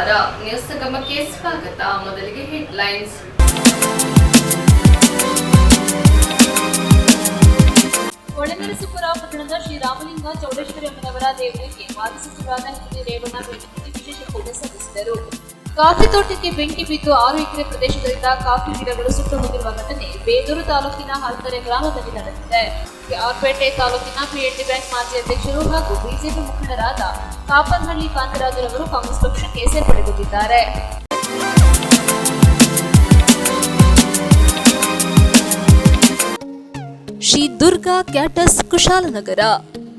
ನಮಸ್ಕಾರ, ನ್ಯೂಸ್ ಸಂಗಮಕ್ಕೆ ಸ್ವಾಗತ. ಮೊದಲಿಗೆ ಹೆಡ್ಲೈನ್ಸ್. ಹೊಳೆನರಸೀಪುರ ಪಟ್ಟಣದ ಶ್ರೀರಾಮಲಿಂಗ ಚೌಡೇಶ್ವರಿ ಅಮ್ಮನವರ ದೇವರಿಗೆ ಮಾಜಿ ಸಚಿವರಾದ ಎಚ್.ಡಿ. ರೇವಣ್ಣ ಭೇಟಿ ನೀಡಿ ವಿಶೇಷ ಪೂಜೆ ಸಲ್ಲಿಸಿದರು. ಕಾಫಿ ತೋಟಕ್ಕೆ ಬೆಂಕಿ ಬಿದ್ದು 6 ಎಕರೆ ಪ್ರದೇಶದಲ್ಲಿದ್ದ ಕಾಫಿ ಗಿಡಗಳು ಸುಟ್ಟು ಹೋಗಿರುವ ಘಟನೆ ಬೇದೂರು ತಾಲೂಕಿನ ಹಲ್ತರೆ ಗ್ರಾಮದಲ್ಲಿ ನಡೆದಿದೆ. ಆರ್ಪೇಟೆ ತಾಲೂಕಿನ ಪಿಎಲ್ಡಿ ಬ್ಯಾಂಕ್ ಮಾಜಿ ಅಧ್ಯಕ್ಷರು ಹಾಗೂ ಬಿಜೆಪಿ ಮುಖಂಡರಾದ ಕಾಪನಹಳ್ಳಿ ಕಾಂತರಾಜರವರು ಕಾಂಗ್ರೆಸ್ ಪಕ್ಷಕ್ಕೆ ಸೇರ್ಪಡೆಗೊಂಡಿದ್ದಾರೆ. ಶ್ರೀ ದುರ್ಗಾ ಕ್ಯಾಟರ್ಸ್ ಕುಶಾಲನಗರ.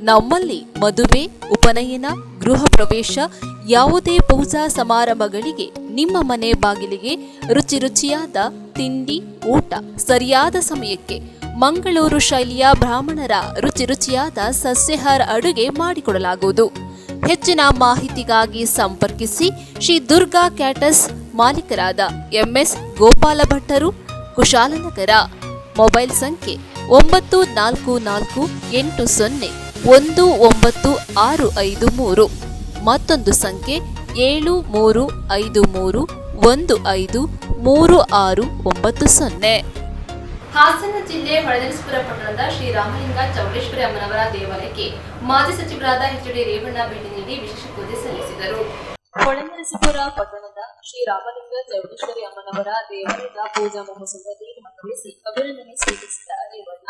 ನಮ್ಮಲ್ಲಿ ಮದುವೆ, ಉಪನಯನ, ಗೃಹ ಪ್ರವೇಶ, ಯಾವುದೇ ಪೂಜಾ ಸಮಾರಂಭಗಳಿಗೆ ನಿಮ್ಮ ಮನೆ ಬಾಗಿಲಿಗೆ ರುಚಿಯಾದ ತಿಂಡಿ, ಊಟ ಸರಿಯಾದ ಸಮಯಕ್ಕೆ ಮಂಗಳೂರು ಶೈಲಿಯ ಬ್ರಾಹ್ಮಣರ ರುಚಿಯಾದ ಸಸ್ಯಾಹಾರ ಅಡುಗೆ ಮಾಡಿಕೊಡಲಾಗುವುದು. ಹೆಚ್ಚಿನ ಮಾಹಿತಿಗಾಗಿ ಸಂಪರ್ಕಿಸಿ ಶ್ರೀ ದುರ್ಗಾ ಕ್ಯಾಟರ್ಸ್ ಮಾಲೀಕರಾದ MS ಗೋಪಾಲ ಭಟ್ಟರು, ಕುಶಾಲನಗರ. ಮೊಬೈಲ್ ಸಂಖ್ಯೆ 9448019653, ಮತ್ತೊಂದು ಸಂಖ್ಯೆ 7353153690. ಹಾಸನ ಜಿಲ್ಲೆ ಹೊಳೆನರಸೀಪುರ ಪಟ್ಟಣದ ಶ್ರೀರಾಮಲಿಂಗ ಚೌಡೇಶ್ವರಿ ಅಮ್ಮನವರ ದೇವಾಲಯಕ್ಕೆ ಮಾಜಿ ಸಚಿವರಾದ ಎಚ್.ಡಿ. ರೇವಣ್ಣ ಭೇಟಿ ನೀಡಿ ವಿಶೇಷ ಪೂಜೆ ಸಲ್ಲಿಸಿದರು. ಹೊಳೆನರಸೀಪುರ ಪಟ್ಟಣದ ಶ್ರೀರಾಮಲಿಂಗ ಚೌಡೇಶ್ವರಿ ಅಮ್ಮನವರ ದೇವಾಲಯದ ಪೂಜಾ ಮಹೋತ್ಸವದಲ್ಲಿ ಭಾಗವಹಿಸಿ ಅಭಿನಂದನೆ ಸ್ವೀಕರಿಸಿದ ರೇವಣ್ಣ,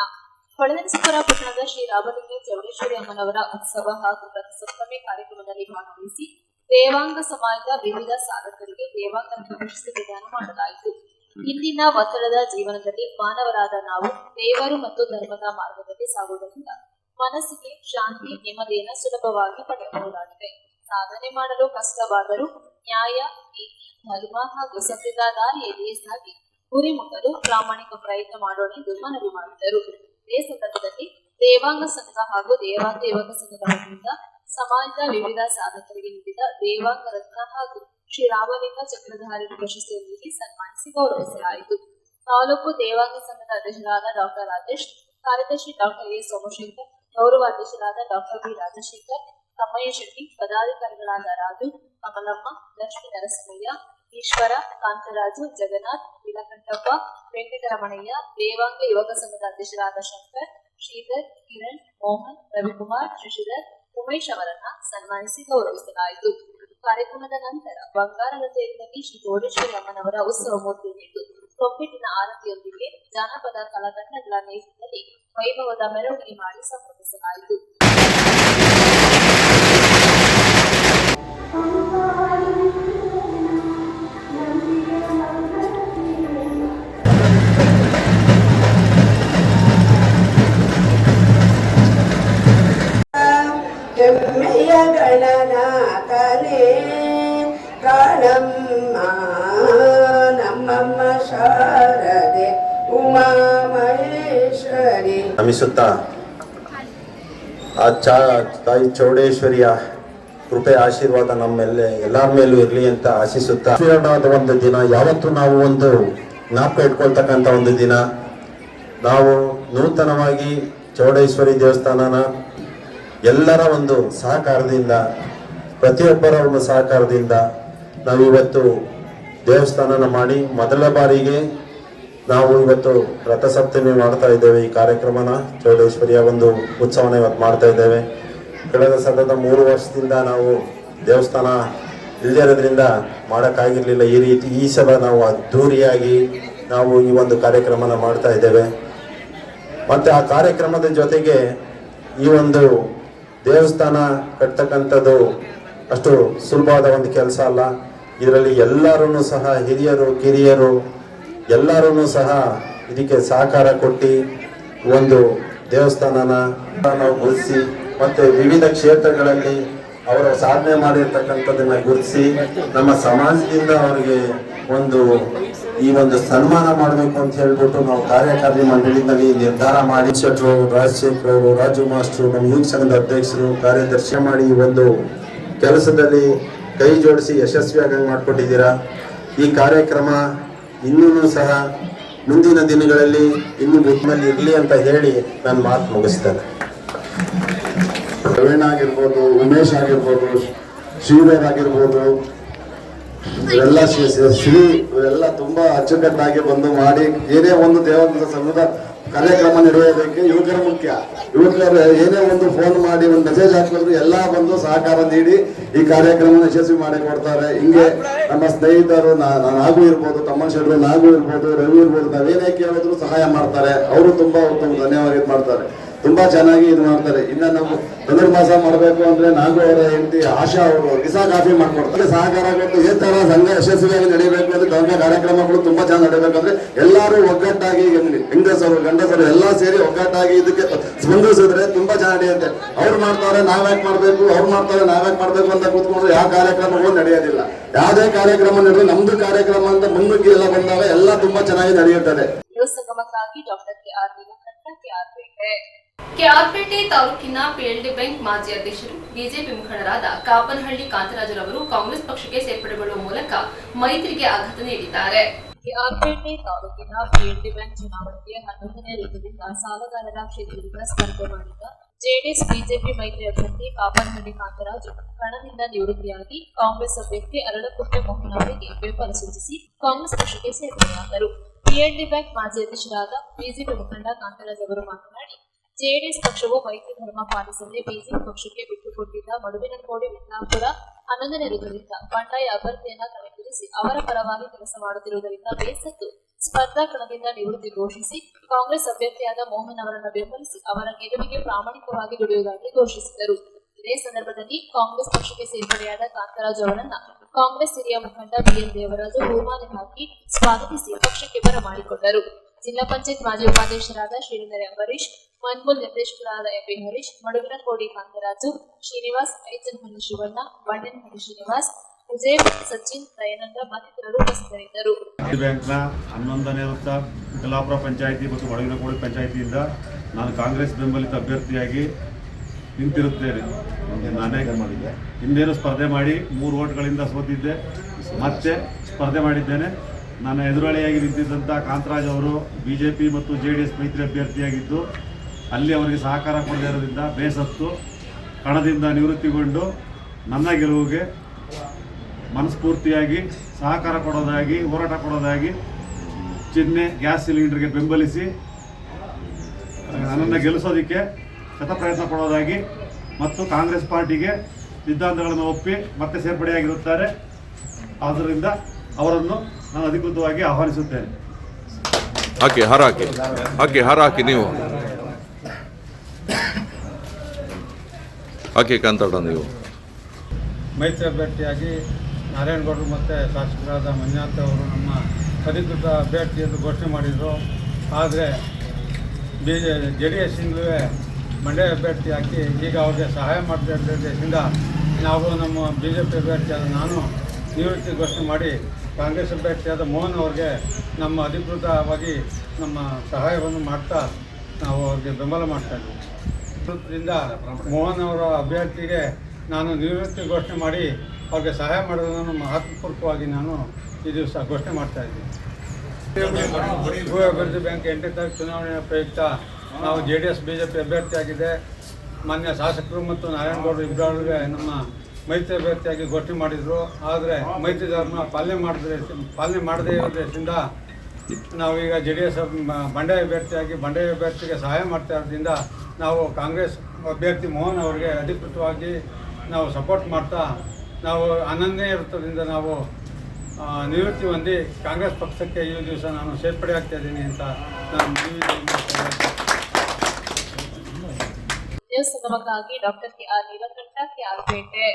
ಹೊಳೆನರಸೀಪುರ ಪಟ್ಟಣದ ಶ್ರೀರಾಮಲಿಂಗ ಚೌಡೇಶ್ವರಿ ಅಮ್ಮನವರ ಉತ್ಸವ ಹಾಗೂ ರಥಸಪ್ತಮಿ ಕಾರ್ಯಕ್ರಮದಲ್ಲಿ ಭಾಗವಹಿಸಿ ದೇವಾಂಗ ಸಮಾಜದ ವಿವಿಧ ಸಾಧಕರಿಗೆ ದೇವಾಂಗ ಪ್ರಶಸ್ತಿ ಪ್ರದಾನ ಮಾಡಲಾಯಿತು. ಇಂದಿನ ಒತ್ತಡದ ಜೀವನದಲ್ಲಿ ಮಾನವರಾದ ನಾವು ದೇವರು ಮತ್ತು ಧರ್ಮದ ಮಾರ್ಗದಲ್ಲಿ ಸಾಗುವುದರಿಂದ ಮನಸ್ಸಿಗೆ ಶಾಂತಿ, ನೆಮ್ಮದಿಯನ್ನು ಸುಲಭವಾಗಿ ಪಡೆಯಬಹುದಾಗಿದೆ. ಸಾಧನೆ ಮಾಡಲು ಕಷ್ಟವಾದರೂ ನ್ಯಾಯ, ನೀತಿ, ಧರ್ಮ ಹಾಗೂ ಸತ್ಯದ ದಾರಿಯಲ್ಲಿ ಸಾಗಿ ಗುರಿ ಮುಟ್ಟಲು ಪ್ರಾಮಾಣಿಕ ಪ್ರಯತ್ನ ಮಾಡೋಣ ಎಂದು ಮನವಿ ಮಾಡಿದರು. ಇದೇ ಸಂದರ್ಭದಲ್ಲಿ ದೇವಾಂಗ ಸಂಘ ಹಾಗೂ ದೇವಾಂಗ ಯುವಕ ಸಂಘದ ವತಿಯಿಂದ ಸಮಾಜದ ವಿವಿಧ ಸಾಧಕರಿಗೆ ನೀಡಿದ ದೇವಾಂಗ ರತ್ನ ಹಾಗೂ ಶ್ರೀರಾಮಲಿಂಗ ಚಕ್ರಧಾರಿ ಪ್ರಶಸ್ತಿಯೊಂದಿಗೆ ಸನ್ಮಾನಿಸಿ ಗೌರವಿಸಲಾಯಿತು. ತಾಲೂಕು ದೇವಾಂಗ ಸಂಘದ ಅಧ್ಯಕ್ಷರಾದ ಡಾಕ್ಟರ್ ರಾಜೇಶ್, ಕಾರ್ಯದರ್ಶಿ ಡಾಕ್ಟರ್ ಎ ಸೋಮಶೇಖರ್, ಗೌರವ ಅಧ್ಯಕ್ಷರಾದ ಡಾಕ್ಟರ್ ಬಿ ರಾಜಶೇಖರ್, ತಮ್ಮಯ್ಯ ಶೆಟ್ಟಿ, ಪದಾಧಿಕಾರಿಗಳಾದ ರಾಜು, ಕಮಲಮ್ಮ, ಲಕ್ಷ್ಮೀ ನರಸಿಂಹಯ್ಯ, ಈಶ್ವರ, ಕಾಂತರಾಜು, ಜಗನ್ನಾಥ್, ನೀಲಕಂಠಪ್ಪ, ವೆಂಕಟರಮಣಯ್ಯ, ದೇವಾಂಗ ಯುವಕ ಸಂಘದ ಅಧ್ಯಕ್ಷರಾದ ಶಂಕರ್, ಶ್ರೀಧರ್, ಕಿರಣ್, ಮೋಹನ್, ರವಿಕುಮಾರ್, ಶಶಿಧರ್, ಉಮೇಶ್ ಅವರನ್ನ ಸನ್ಮಾನಿಸಿ ಗೌರವಿಸಲಾಯಿತು. ಕಾರ್ಯಕ್ರಮದ ನಂತರ ಬಂಗಾರದ ತೇರಿನಲ್ಲಿ ಶ್ರೀ ಚೌಡೇಶ್ವರಿ ಅಮ್ಮನವರ ಉತ್ಸವ ಮೂರ್ತಿಯನ್ನಿಟ್ಟು ತೊಪ್ಪಿಟ್ಟಿನ ಆರತಿಯೊಂದಿಗೆ ಜಾನಪದ ಕಲಾತಂಡಗಳ ನೇತೃತ್ವದಲ್ಲಿ ವೈಭವದ ಮೆರವಣಿಗೆ ಮಾಡಿ ಸಂಭ್ರಮಿಸಲಾಯಿತು. ಕೆಮ್ಮೆಯ ಗಣನಾಥನೇ ಕಾಳಮ್ಮ ನಮ್ಮಮ್ಮ ಶಾರದೆ ಉಮಾ ಮಹೇಶ್ವರಿ ನಮಿಸುತ್ತಾ ಆ ತಾಯಿ ಚೌಡೇಶ್ವರಿಯ ಕೃಪೆ ಆಶೀರ್ವಾದ ನಮ್ಮೆಲ್ಲ ಎಲ್ಲರ ಮೇಲೂ ಇರಲಿ ಅಂತ ಆಶಿಸುತ್ತಾ, ಒಂದು ದಿನ ಯಾವತ್ತೂ ನಾವು ಒಂದು ಜ್ಞಾಪಕ ಇಟ್ಕೊಳ್ತಕ್ಕಂಥ ಒಂದು ದಿನ. ನಾವು ನೂತನವಾಗಿ ಚೌಡೇಶ್ವರಿ ದೇವಸ್ಥಾನನ ಎಲ್ಲರ ಒಂದು ಸಹಕಾರದಿಂದ, ಪ್ರತಿಯೊಬ್ಬರ ಒಂದು ಸಹಕಾರದಿಂದ ನಾವಿವತ್ತು ದೇವಸ್ಥಾನನ ಮಾಡಿ ಮೊದಲ ಬಾರಿಗೆ ನಾವು ಇವತ್ತು ರಥಸಪ್ತಮಿ ಮಾಡ್ತಾ ಇದ್ದೇವೆ. ಈ ಕಾರ್ಯಕ್ರಮನ ಚೌಡೇಶ್ವರಿಯ ಒಂದು ಉತ್ಸವನ ಇವತ್ತು ಮಾಡ್ತಾ ಇದ್ದೇವೆ. ಕಳೆದ ಸತತ 3 ವರ್ಷದಿಂದ ನಾವು ದೇವಸ್ಥಾನ ಇಲ್ಲದೇ ಇರೋದ್ರಿಂದ ಮಾಡೋಕ್ಕಾಗಿರ್ಲಿಲ್ಲ. ಈ ಸಲ ನಾವು ಅದ್ಧೂರಿಯಾಗಿ ನಾವು ಈ ಒಂದು ಕಾರ್ಯಕ್ರಮನ ಮಾಡ್ತಾ ಇದ್ದೇವೆ. ಮತ್ತು ಆ ಕಾರ್ಯಕ್ರಮದ ಜೊತೆಗೆ ಈ ಒಂದು ದೇವಸ್ಥಾನ ಕಟ್ತಕ್ಕಂಥದ್ದು ಅಷ್ಟು ಸುಲಭವಾದ ಒಂದು ಕೆಲಸ ಅಲ್ಲ. ಇದರಲ್ಲಿ ಎಲ್ಲರೂ ಸಹ ಹಿರಿಯರು, ಕಿರಿಯರು ಎಲ್ಲರೂ ಸಹ ಇದಕ್ಕೆ ಸಹಕಾರ ಕೊಟ್ಟು ಒಂದು ದೇವಸ್ಥಾನನ ನಾವು ಗುರುತಿಸಿ ಮತ್ತು ವಿವಿಧ ಕ್ಷೇತ್ರಗಳಲ್ಲಿ ಅವರ ಸಾಧನೆ ಮಾಡಿರ್ತಕ್ಕಂಥದ್ದನ್ನ ಗುರುತಿಸಿ ನಮ್ಮ ಸಮಾಜದಿಂದ ಅವರಿಗೆ ಈ ಒಂದು ಸನ್ಮಾನ ಮಾಡಬೇಕು ಅಂತ ಹೇಳ್ಬಿಟ್ಟು ನಾವು ಕಾರ್ಯಕಾರಿ ಮಂಡಳಿನಲ್ಲಿ ನಿರ್ಧಾರ ಮಾಡಿ ಶೆಟ್ರು, ರಾಜಶೇಖರ್ ಅವರು, ರಾಜು ಮಾಸ್ಟರು, ನಮ್ಮ ಯುವ ಸಂಘದ ಅಧ್ಯಕ್ಷರು, ಕಾರ್ಯದರ್ಶಿ ಮಾಡಿ ಈ ಒಂದು ಕೆಲಸದಲ್ಲಿ ಕೈ ಜೋಡಿಸಿ ಯಶಸ್ವಿಯಾಗಿ ಮಾಡಿಕೊಟ್ಟಿದ್ದೀರಾ. ಈ ಕಾರ್ಯಕ್ರಮ ಇನ್ನೂ ಸಹ ಮುಂದಿನ ದಿನಗಳಲ್ಲಿ ಇನ್ನೂ ಬುದ್ಧಿನಲ್ಲಿ ಇರಲಿ ಅಂತ ಹೇಳಿ ನಾನು ಮಾತು ಮುಗಿಸ್ತೇನೆ. ಪ್ರವೀಣ್ ಆಗಿರ್ಬೋದು, ಉಮೇಶ್ ಆಗಿರ್ಬೋದು, ಶ್ರೀಧರ್ ಆಗಿರ್ಬೋದು, ಇವರೆಲ್ಲ ಶ್ರೀ ಇವರೆಲ್ಲ ತುಂಬಾ ಅಚ್ಚುಕಟ್ಟಾಗಿ ಬಂದು ಮಾಡಿ ಏನೇ ಒಂದು ದೇವರ ಸಂಘದ ಕಾರ್ಯಕ್ರಮ ನಡೆಯೋದಕ್ಕೆ ಯುವಕರು ಮುಖ್ಯ. ಯುವಕರು ಏನೇ ಒಂದು ಫೋನ್ ಮಾಡಿ ಒಂದು ಮೆಸೇಜ್ ಹಾಕಿದ್ರು ಎಲ್ಲ ಬಂದು ಸಹಕಾರ ನೀಡಿ ಈ ಕಾರ್ಯಕ್ರಮ ಯಶಸ್ವಿ ಮಾಡಿ ಕೊಡ್ತಾರೆ. ಹಿಂಗೆ ನಮ್ಮ ಸ್ನೇಹಿತರು ನಾಗೂ ಇರ್ಬೋದು, ತಮ್ಮ ಶೆಟ್ರು ನಾಗೂ ಇರ್ಬೋದು, ರವಿ ಇರ್ಬೋದು, ನಾವೇನೇ ಕೇಳಿದ್ರು ಸಹಾಯ ಮಾಡ್ತಾರೆ. ಅವರು ತುಂಬಾ ಉತ್ತಮ ಧನ್ಯವಾದ ಮಾಡ್ತಾರೆ. ತುಂಬಾ ಚೆನ್ನಾಗಿ ಇದು ಮಾಡ್ತಾರೆ. ಇನ್ನ ನಾವು ಧನುರ್ಮಾಸ ಮಾಡಬೇಕು ಅಂದ್ರೆ ನಾಗು ಅವರ ಹೆಂಡತಿ ಆಶಾ ಅವರು ದಿಸಾ ಕಾಫಿ ಮಾಡ್ಕೊಡ್ತಾರೆ. ಸಹಕಾರ ಕೊಟ್ಟು ಈ ತರ ಸಂಘ ಯಶಸ್ವಿಯಾಗಿ ನಡೀಬೇಕು ಅಂದ್ರೆ ಧರ್ಮ ಕಾರ್ಯಕ್ರಮಗಳು ತುಂಬಾ ಚೆನ್ನಾಗಿ ನಡೀಬೇಕಂದ್ರೆ ಎಲ್ಲರೂ ಒಗ್ಗಟ್ಟಾಗಿ ಹೆಂಗಸರು ಗಂಡಸರು ಎಲ್ಲಾ ಸೇರಿ ಒಗ್ಗಟ್ಟಾಗಿ ಇದಕ್ಕೆ ಸ್ಪಂದಿಸಿದ್ರೆ ತುಂಬಾ ಚೆನ್ನಾಗಿ ನಡೆಯುತ್ತೆ. ಅವ್ರು ಮಾಡ್ತಾರೆ ನಾವ್ಯಾಕೆ ಮಾಡ್ಬೇಕು, ಅವ್ರು ಮಾಡ್ತಾರೆ ನಾವ್ಯಾಕೆ ಮಾಡ್ಬೇಕು ಅಂತ ಕೂತ್ಕೊಂಡ್ರೆ ಯಾವ ಕಾರ್ಯಕ್ರಮಗಳು ನಡೆಯೋದಿಲ್ಲ. ಯಾವುದೇ ಕಾರ್ಯಕ್ರಮ ನಡೆದ್ರೆ ನಮ್ದು ಕಾರ್ಯಕ್ರಮ ಅಂತ ಮುನ್ನುಗ್ಗಿ ಎಲ್ಲ ಬಂದಾಗ ಎಲ್ಲ ತುಂಬಾ ಚೆನ್ನಾಗಿ ನಡೆಯುತ್ತದೆ. ಸಂಗಮಕ್ಕಾಗಿ ಡಾಕ್ಟರ್ ಕೆಆರ್ ಕೆಆರ್ಪೇಟೆ. ಕೆಆರ್ಪೇಟೆ ತಾಲೂಕಿನ ಪಿಎಲ್ಡಿ ಬ್ಯಾಂಕ್ ಮಾಜಿ ಅಧ್ಯಕ್ಷರು ಬಿಜೆಪಿ ಮುಖಂಡರಾದ ಕಾಪನಹಳ್ಳಿ ಕಾಂತರಾಜರವರು ಕಾಂಗ್ರೆಸ್ ಪಕ್ಷಕ್ಕೆ ಸೇರ್ಪಡೆಗೊಳ್ಳುವ ಮೂಲಕ ಮೈತ್ರಿಗೆ ಆಘಾತ ನೀಡಿದ್ದಾರೆ. ಕೆಆರ್ಪೇಟೆ ತಾಲೂಕಿನ ಪಿಎಲ್ಡಿ ಬ್ಯಾಂಕ್ ಚುನಾವಣೆಗೆ 11ನೇ ಋತುವಿನ ಸಾಲಗಾರರ ಕ್ಷೇತ್ರದಿಂದ ಸ್ಪರ್ಧೆ ಮಾಡಿದ ಜೆಡಿಎಸ್ ಬಿಜೆಪಿ ಮೈತ್ರಿ ಅಭ್ಯರ್ಥಿ ಕಾಪನಹಳ್ಳಿ ಕಾಂತರಾಜು ಕಣದಿಂದ ನಿವೃತ್ತಿಯಾಗಿ ಕಾಂಗ್ರೆಸ್ ಅಭ್ಯರ್ಥಿ ಅರಳಕುಂಟೆ ಮೋಹನ್ ಅವರಿಗೆ ಬೆಂಬಲ ಸೂಚಿಸಿ ಕಾಂಗ್ರೆಸ್ ಪಕ್ಷಕ್ಕೆ ಸೇರ್ಪಡೆಯಾದರು. ಪಿಎಲ್ಡಿ ಬ್ಯಾಂಕ್ ಮಾಜಿ ಅಧ್ಯಕ್ಷರಾದ ಬಿಜೆಪಿ ಮುಖಂಡ ಕಾಂತರಾಜ್ ಅವರು ಮಾತನಾಡಿ, ಜೆಡಿಎಸ್ ಪಕ್ಷವು ಮೈತ್ರಿ ಧರ್ಮ ಪಾಲಿಸದೆ ಬಿಜೆಪಿ ಪಕ್ಷಕ್ಕೆ ಬಿಟ್ಟುಕೊಟ್ಟಿದ್ದ ಮಡುವಿನಕೋಡಿ ವಿಜ್ಞಾಪುರ 11ನೇ ಋತುವಿನಿಂದ ಬಂಡಾಯ ಅಭ್ಯರ್ಥಿಯನ್ನ ಕಣಕ್ಕಿಳಿಸಿ ಅವರ ಪರವಾಗಿ ಕೆಲಸ ಮಾಡುತ್ತಿರುವುದರಿಂದ ಬೇಸತ್ತು ಸ್ಪರ್ಧಾ ಕಣದಿಂದ ನಿವೃತ್ತಿ ಘೋಷಿಸಿ ಕಾಂಗ್ರೆಸ್ ಅಭ್ಯರ್ಥಿಯಾದ ಮೋಹನ್ ಅವರನ್ನು ಬೆಂಬಲಿಸಿ ಅವರ ಗೆಲುವಿಗೆ ಪ್ರಾಮಾಣಿಕವಾಗಿ ದುಡಿಯುವುದಾಗಿ ಘೋಷಿಸಿದರು. ಇದೇ ಸಂದರ್ಭದಲ್ಲಿ ಕಾಂಗ್ರೆಸ್ ಪಕ್ಷಕ್ಕೆ ಸೇರ್ಪಡೆಯಾದ ಕಾಂತರಾಜು ಅವರನ್ನ ಕಾಂಗ್ರೆಸ್ ಹಿರಿಯ ಮುಖಂಡ ಬಿಎನ್ ದೇವರಾಜು ಹೂಮಾಲೆ ಹಾಕಿ ಸ್ವಾಗತಿಸಿ ಪಕ್ಷಕ್ಕೆ ಬರಮಾಡಿಕೊಂಡರು. ಜಿಲ್ಲಾ ಪಂಚಾಯತ್ ಮಾಜಿ ಉಪಾಧ್ಯಕ್ಷರಾದ ಶ್ರೀಧರ ಅಂಬರೀಶ್, ಮನ್ಮೂಲ್ ನಿರ್ದೇಶಕರಾದ ಎಂಪಿ ಹರೀಶ್, ಮಡುವಿನಕೋಡಿ ಕಾಂತರಾಜು, ಶ್ರೀನಿವಾಸ್, ಐಚನಹಳ್ಳಿ ಶಿವಣ್ಣ, ಬಂಡೇನಹಳ್ಳಿ ಶ್ರೀನಿವಾಸ್, ವಿಜಯ್, ಸಚಿನ್, ದಯಾನಂದ ಮತ್ತಿತರರು ಉಪಸ್ಥಿತರಿದ್ದರು. ಬ್ಯಾಂಕ್ನ 11ನೇ ವೃತ್ತ ಕಲಾಪುರ ಪಂಚಾಯಿತಿ ಮತ್ತು ಮಡುವಿನಕೋಡಿ ಪಂಚಾಯಿತಿಯಿಂದ ನಾನು ಕಾಂಗ್ರೆಸ್ ಬೆಂಬಲಿತ ಅಭ್ಯರ್ಥಿಯಾಗಿ ನಿಂತಿರುತ್ತೇನೆ. ನಾನೇ ಹಿಂದೇನು ಸ್ಪರ್ಧೆ ಮಾಡಿ 3 ಓಟ್ಗಳಿಂದ ಸೋತಿದ್ದೆ, ಮತ್ತೆ ಸ್ಪರ್ಧೆ ಮಾಡಿದ್ದೇನೆ. ನನ್ನ ಎದುರಾಳಿಯಾಗಿ ನಿಂತಿದ್ದಂಥ ಕಾಂತರಾಜ್ ಅವರು ಬಿಜೆಪಿ ಮತ್ತು ಜೆಡಿಎಸ್ ಮೈತ್ರಿ ಅಭ್ಯರ್ಥಿಯಾಗಿದ್ದು ಅಲ್ಲಿ ಅವರಿಗೆ ಸಹಕಾರ ಕೊಡದೇ ಇರೋದ್ರಿಂದ ಬೇಸತ್ತು ಕಣದಿಂದ ನಿವೃತ್ತಿಗೊಂಡು ನನ್ನ ಗೆಲುವಿಗೆ ಮನಸ್ಫೂರ್ತಿಯಾಗಿ ಸಹಕಾರ ಕೊಡೋದಾಗಿ ಹೋರಾಟ ಕೊಡೋದಾಗಿ ಚಿಹ್ನೆ ಗ್ಯಾಸ್ ಸಿಲಿಂಡರ್ಗೆ ಬೆಂಬಲಿಸಿ ನನ್ನನ್ನು ಗೆಲ್ಲಿಸೋದಕ್ಕೆ ಶತಪ್ರಯತ್ನ ಪಡೋದಾಗಿ ಮತ್ತು ಕಾಂಗ್ರೆಸ್ ಪಾರ್ಟಿಗೆ ಸಿದ್ಧಾಂತಗಳನ್ನು ಒಪ್ಪಿ ಮತ್ತೆ ಸೇರ್ಪಡೆಯಾಗಿರುತ್ತಾರೆ. ಆದ್ದರಿಂದ ಅವರನ್ನು ನಾನು ಅಧಿಕೃತವಾಗಿ ಆಹ್ವಾನಿಸುತ್ತೇನೆ. ಹಾಕಿ ನೀವು ಕಾಂತಾಡ ನೀವು ಮೈತ್ರಿ ಅಭ್ಯರ್ಥಿಯಾಗಿ ನಾರಾಯಣಗೌಡರು ಮತ್ತು ಶಾಸಕರಾದ ಮಂಜುನಾಥ್ ಅವರು ನಮ್ಮ ಅಧಿಕೃತ ಅಭ್ಯರ್ಥಿ ಎಂದು ಘೋಷಣೆ ಮಾಡಿದರು. ಆದರೆ JDS-ಇಂದಲೂ ಮಂಡ್ಯ ಅಭ್ಯರ್ಥಿ ಹಾಕಿ ಈಗ ಅವ್ರಿಗೆ ಸಹಾಯ ಮಾಡ್ತಾ ಇರೋದ್ರಿಂದ ನಾವು ನಮ್ಮ BJP ಅಭ್ಯರ್ಥಿಯಾದ ನಾನು ನಿವೃತ್ತಿ ಘೋಷಣೆ ಮಾಡಿ ಕಾಂಗ್ರೆಸ್ ಅಭ್ಯರ್ಥಿಯಾದ ಮೋಹನ್ ಅವ್ರಿಗೆ ನಮ್ಮ ಅಧಿಕೃತವಾಗಿ ನಮ್ಮ ಸಹಾಯವನ್ನು ಮಾಡ್ತಾ ನಾವು ಅವ್ರಿಗೆ ಬೆಂಬಲ ಮಾಡ್ತಾಯಿದ್ವಿ. ಇದರಿಂದ ಮೋಹನ್ ಅವರ ಅಭ್ಯರ್ಥಿಗೆ ನಾನು ನಿವೃತ್ತಿ ಘೋಷಣೆ ಮಾಡಿ ಅವ್ರಿಗೆ ಸಹಾಯ ಮಾಡೋದನ್ನು ಮಹತ್ವಪೂರ್ವಕವಾಗಿ ನಾನು ಈ ದಿವಸ ಘೋಷಣೆ ಮಾಡ್ತಾಯಿದ್ವಿ. ಭೂ ಅಭಿವೃದ್ಧಿ ಬ್ಯಾಂಕ್ 8ನೇ ತಾರೀಕು ಚುನಾವಣೆಯ ಪ್ರಯುಕ್ತ ನಾವು JDS BJP ಅಭ್ಯರ್ಥಿಯಾಗಿದೆ. ಮಾನ್ಯ ಶಾಸಕರು ಮತ್ತು ನಾರಾಯಣಗೌಡರು ಇಬ್ಬರಿಗೆ ನಮ್ಮ ಮೈತ್ರಿ ಅಭ್ಯರ್ಥಿಯಾಗಿ ಘೋಷಣೆ ಮಾಡಿದರು. ಆದರೆ ಮೈತ್ರಿ ಧರ್ಮ ಪಾಲನೆ ಮಾಡದೇ ಇರೋದ್ರಿಂದ ನಾವೀಗ JDS ಬಂಡಾಯ ಅಭ್ಯರ್ಥಿಗೆ ಸಹಾಯ ಮಾಡ್ತಾ ಇರೋದ್ರಿಂದ ನಾವು ಕಾಂಗ್ರೆಸ್ ಅಭ್ಯರ್ಥಿ ಮೋಹನ್ ಅವರಿಗೆ ಅಧಿಕೃತವಾಗಿ ನಾವು ಸಪೋರ್ಟ್ ಮಾಡ್ತಾ ನಾವು 11ನೇ ವೃತ್ತದಿಂದ ನಾವು ನಿವೃತ್ತಿ ಹೊಂದಿ ಕಾಂಗ್ರೆಸ್ ಪಕ್ಷಕ್ಕೆ ಈ ದಿವಸ ನಾನು ಸೇರ್ಪಡೆ ಆಗ್ತಾ ಇದ್ದೀನಿ ಅಂತ ನಾನು ಸಂಗಮಕ್ಕಾಗಿ doctor K R Neelakantha K R Pete.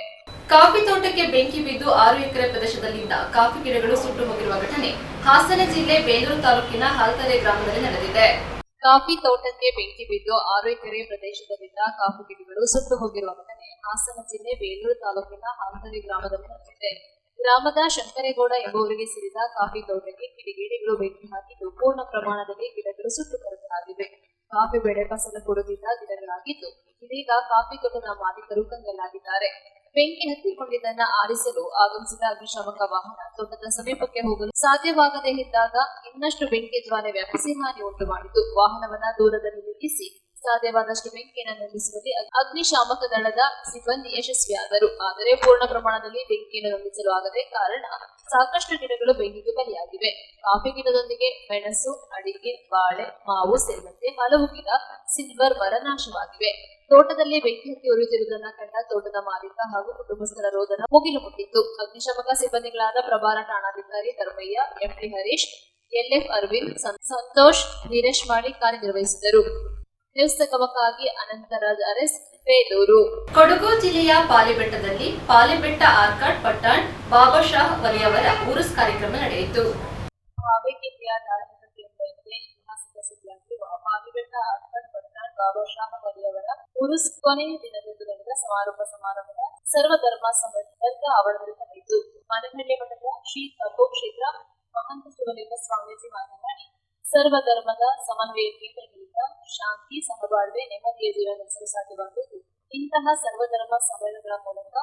Coffee ತೋಟಕ್ಕೆ ಬೆಂಕಿ ಬಿದ್ದು 6 ಎಕರೆ ಪ್ರದೇಶದಲ್ಲಿದ್ದ ಕಾಫಿ ಗಿಡಗಳು ಸುಟ್ಟು ಹೋಗಿರುವ ಘಟನೆ ಹಾಸನ ಜಿಲ್ಲೆ ಬೇಲೂರು ತಾಲೂಕಿನ ಹಾಲ್ತರೆ ಗ್ರಾಮದಲ್ಲಿ ನಡೆದಿದೆ. ಕಾಫಿ ತೋಟಕ್ಕೆ ಬೆಂಕಿ ಬಿದ್ದು 6 ಎಕರೆ ಪ್ರದೇಶದಲ್ಲಿದ್ದ ಕಾಫಿ ಗಿಡಗಳು ಸುಟ್ಟು ಹೋಗಿರುವ ಘಟನೆ ಹಾಸನ ಜಿಲ್ಲೆ ಬೇಲೂರು ತಾಲೂಕಿನ ಹಾಲ್ತರೆ ಗ್ರಾಮದಲ್ಲಿ ನಡೆದಿದೆ. ಗ್ರಾಮದ ಶಂಕರೇಗೌಡ ಎಂಬುವರಿಗೆ ಸೇರಿದ ಕಾಫಿ ತೋಟಕ್ಕೆ ಕಿಡಿಗೇಡಿಗಳು ಬೆಂಕಿ ಹಾಕಿದ್ದು ಪೂರ್ಣ ಪ್ರಮಾಣದಲ್ಲಿ ಗಿಡಗಳು ಸುಟ್ಟು ಕರಕಲಾಗಿವೆ. ಕಾಫಿ ಬೆಳೆ ಫಸಲು ಕೊಡುತ್ತಿದ್ದ ಗಿಡಗಳಾಗಿದ್ದು ಇದೀಗ ಕಾಫಿ ತೋಟದ ಮಾಲೀಕರು ಕಂಗಾಲಾಗಿದ್ದಾರೆ. ಬೆಂಕಿ ಹತ್ತಿಕೊಂಡಿದ್ದನ್ನ ಆರಿಸಲು ಆಗಮಿಸಿದ ಅಗ್ನಿಶಾಮಕ ವಾಹನ ತೋಟದ ಸಮೀಪಕ್ಕೆ ಹೋಗಲು ಸಾಧ್ಯವಾಗದೇ ಇದ್ದಾಗ ಇನ್ನಷ್ಟು ಬೆಂಕಿ ಜ್ವಾಲೆ ವ್ಯಾಪಿಸಿ ಹಾನಿ ಉಂಟು ಮಾಡಿದ್ದು ವಾಹನವನ್ನ ದೂರದಲ್ಲಿ ನಿಲ್ಲಿಸಿ ಸಾಧ್ಯವಾದಷ್ಟು ಬೆಂಕಿಯನ್ನು ನಂದಿಸುವಲ್ಲಿ ಅಗ್ನಿಶಾಮಕ ದಳದ ಸಿಬ್ಬಂದಿ ಯಶಸ್ವಿಯಾದರು. ಆದರೆ ಪೂರ್ಣ ಪ್ರಮಾಣದಲ್ಲಿ ಬೆಂಕಿಯನ್ನು ನಂದಿಸಲು ಆಗದೆ ಕಾರಣ ಸಾಕಷ್ಟು ಗಿಡಗಳು ಬೆಂಕಿಗೆ ಬಲಿಯಾಗಿವೆ. ಕಾಫಿ ಗಿಡದೊಂದಿಗೆ ಮೆಣಸು, ಅಡಿಕೆ, ಬಾಳೆ, ಮಾವು ಸೇರಿದಂತೆ ಹಲವು ಗಿಡ, ಸಿಲ್ವರ್ ಮರ ನಾಶವಾಗಿವೆ. ತೋಟದಲ್ಲಿ ಬೆಂಕಿ ಹತ್ತಿ ಉರಿಯುತ್ತಿರುವುದನ್ನು ಕಂಡ ತೋಟದ ಮಾಲೀಕ ಹಾಗೂ ಕುಟುಂಬಸ್ಥರ ರೋದನ ಮುಗಿಲು ಮುಟ್ಟಿತ್ತು. ಅಗ್ನಿಶಾಮಕ ಸಿಬ್ಬಂದಿಗಳಾದ ಪ್ರಭಾರ ಠಾಣಾಧಿಕಾರಿ ಧರ್ಮಯ್ಯ, ಎಂಟಿ ಹರೀಶ್, ಎಲ್ಎಫ್ ಅರವಿಂದ್, ಸಂತೋಷ್, ವೀರೇಶ್ ಮಾಡಿ ಕಾರ್ಯನಿರ್ವಹಿಸಿದರು. ನ್ಯೂಸ್ ತಕಮಕ್ಕಾಗಿ ಅನಂತರಾಜ್ ಅರಸ್, ಬೇಲೂರು. ಕೊಡಗು ಜಿಲ್ಲೆಯ ಪಾಲಿಬೆಟ್ಟದಲ್ಲಿ ಪಾಲಿಬೆಟ್ಟ ಆರ್ಕಾಡ್ ಪಟ್ಟಣ್ ಬಾಬಾ ಶಾಹ್ ವಲಿಯವರ ಉರುಸ್ ಕಾರ್ಯಕ್ರಮ ನಡೆಯಿತು. ಭಾವಿಕೆಯ ಧಾರ್ಮಿಕ ಕೇಂದ್ರಕ್ಕೆ ಇತಿಹಾಸದ ಸುದ್ದಿಯಾಗಿರುವ ಪಾಲಿಬೆಟ್ಟ ಆರ್ಕಾಡ್ ಪಟ್ಟಣ್ ಬಾಬಾ ಶಾಹ್ ವಲಿಯವರ ಉರುಸ್ ಕೊನೆಯ ದಿನದಂದು ನಡೆದ ಸಮಾರೋಪ ಸಮಾರಂಭದ ಸರ್ವಧರ್ಮ ಸಮರ್ಥ ಆವರಣದಲ್ಲಿ ನಡೆಯಿತು. ಮನೆಹಳ್ಳಿ ಮಠದ ಶ್ರೀ ತಪೋ ಕ್ಷೇತ್ರ ಮಹಂತ ಶಿವಲಿಂಗ ಸ್ವಾಮೀಜಿ ಮಾತನಾಡಿ, ಸರ್ವಧರ್ಮದ ಸಮನ್ವಯಕ್ಕಿಂತ ಶಾಂತಿ, ಸಹಬಾಳ್ವೆ, ನೆಮ್ಮದಿಯ ಜೀವನ ನಡೆಸಲು ಸಾಧ್ಯವಾಗುವುದು ಇಂತಹ ಸರ್ವಧರ್ಮ ಸಮ್ಮೇಳನಗಳ ಮೂಲಕ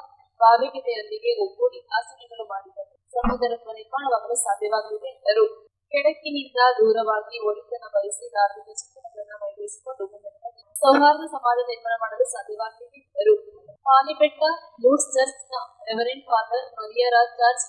ಭಾವಿಕತೆಯೊಂದಿಗೆ ಒಗ್ಗೂಡಿ ಆಚರಣೆಗಳು ಮಾಡಿದರೆ ಸಹೋದರತ್ವ ನಿರ್ಮಾಣವಾಗಲು ಸಾಧ್ಯವಾಗಲಿದೆ ಎಂದರು. ಕೆಡಕಿನಿಂದ ದೂರವಾಗಿ ಒಳಿತನ ಬಯಸಿ ಧಾರ್ಮಿಕ ಚಿಂತನೆಗಳನ್ನು ಮೈಗೂಡಿಸಿಕೊಂಡು ಸೌಹಾರ್ದ ಸಮಾಜ ನಿರ್ಮಾಣ ಮಾಡಲು ಸಾಧ್ಯವಾಗಲಿದೆ ಎಂದರು. ಪಾಲಿಬೆಟ್ಟ ಲೂಡ್ಸ್ ಚರ್ಚ್ನ ರೆವರೆಂಡ್ ಫಾದರ್ ಮರಿಯಾರಾಜ್ ಜಾರ್ಜ್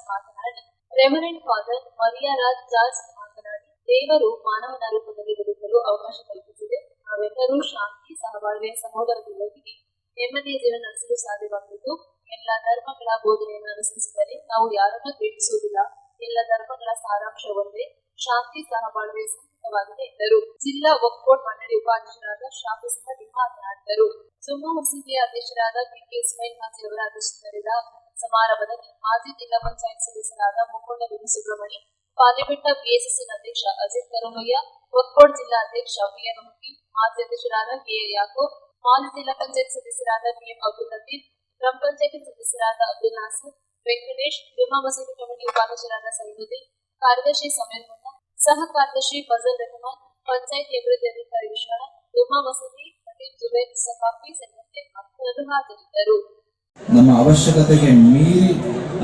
ಮಾತನಾಡಿ, ದೇವರು ಮಾನವನ ರೂಪದಲ್ಲಿ ಬದುಕಲು ಅವಕಾಶ ಕಲ್ಪಿಸಿದೆ. ನಾವೆಲ್ಲರೂ ಶಾಂತಿ, ಸಹಬಾಳ್ವೆ, ಸಹೋದರತೆಯೊಂದಿಗೆ ನೆಮ್ಮದಿಯ ಜೀವನ ನಡೆಸಲು ಸಾಧ್ಯವಾಗುವುದು. ಎಲ್ಲ ಧರ್ಮಗಳ ಬೋಧನೆಯನ್ನು ಅನುಸರಿಸಿದರೆ ನಾವು ಯಾರನ್ನೂ ದ್ವೇಷಿಸುವುದಿಲ್ಲ. ಎಲ್ಲ ಧರ್ಮಗಳ ಸಾರಾಂಶ ಒಂದೇ, ಶಾಂತಿ, ಸಹಬಾಳ್ವೆ ಸಂಕಟವಾಗಿದೆ ಎಂದರು. ಜಿಲ್ಲಾ ವಕ್ಫ್ ಮಂಡಳಿ ಉಪಾಧ್ಯಕ್ಷರಾದ ಶಾಫಿ ಸಿಂಗ್ ಮಾತನಾಡಿದರು. ಜುಮ್ಮಾ ಮಸೀದಿಯ ಅಧ್ಯಕ್ಷರಾದ ಪಿಕೆ ಇಸ್ಮಾಯಿಲ್ ಹಾಜಿ ಅವರ ಅಧ್ಯಕ್ಷತೆ ನಡೆದ ಸಮಾರಂಭದಲ್ಲಿ ಮಾಜಿ ಜಿಲ್ಲಾ ಪಂಚಾಯತ್ ಸದಸ್ಯರಾದ ಮುಕ್ಕೊಂಡ ವಿ ಸುಬ್ರಹ್ಮಣಿ, ಪಾಲಿಬೆಟ್ಟ ಪಿಎಸ್ಎಸ್ಎನ್ ಅಧ್ಯಕ್ಷ ಅಜಿತ್ ಕರುಮಯ್ಯ, ವಕ್ಫ್ ಜಿಲ್ಲಾ ಅಧ್ಯಕ್ಷ ಪಿಎಂ ಹಕೀಂ, ಮಾಜಿ ಅಧ್ಯಕ್ಷರಾದ ಕೆಎ ಯಾಕೂಬ್, ಮಾಜಿ ಜಿಲ್ಲಾ ಪಂಚಾಯತ್ ಸದಸ್ಯರಾದ ಪಿಎಂ ಅಬ್ದುಲ್ ಲತೀಫ್, ಗ್ರಾಮ ಪಂಚಾಯತ್ ಸದಸ್ಯರಾದ ಅಬ್ದುಲ್ ನಾಸರ್, ವೆಂಕಟೇಶ್, ಜುಮ್ಮಾ ಮಸೀದಿ ಕಮಿಟಿ ಉಪಾಧ್ಯಕ್ಷರಾದ ಸೈನುದ್ದೀನ್, ಕಾರ್ಯದರ್ಶಿ ಸಮೀರ್ ಮುನ್ನಾ, ಸಹ ಕಾರ್ಯದರ್ಶಿ ಫಜಲ್ ರೆಹಮಾನ್, ಪಂಚಾಯತ್ ಅಭಿವೃದ್ಧಿ ಅಧಿಕಾರಿ ವಿಶ್ವನಾಥ್, ಜುಮ್ಮಾ ಮಸೀದಿ ಖತೀಬ್ ಜುಬೇರ್ ಸಕಾಫಿ ಸೇರಿದಂತೆ ಭಕ್ತರು ಹಾಜರಿದ್ದರು. ನಮ್ಮ ಅವಶ್ಯಕತೆಗೆ ಮೀರಿ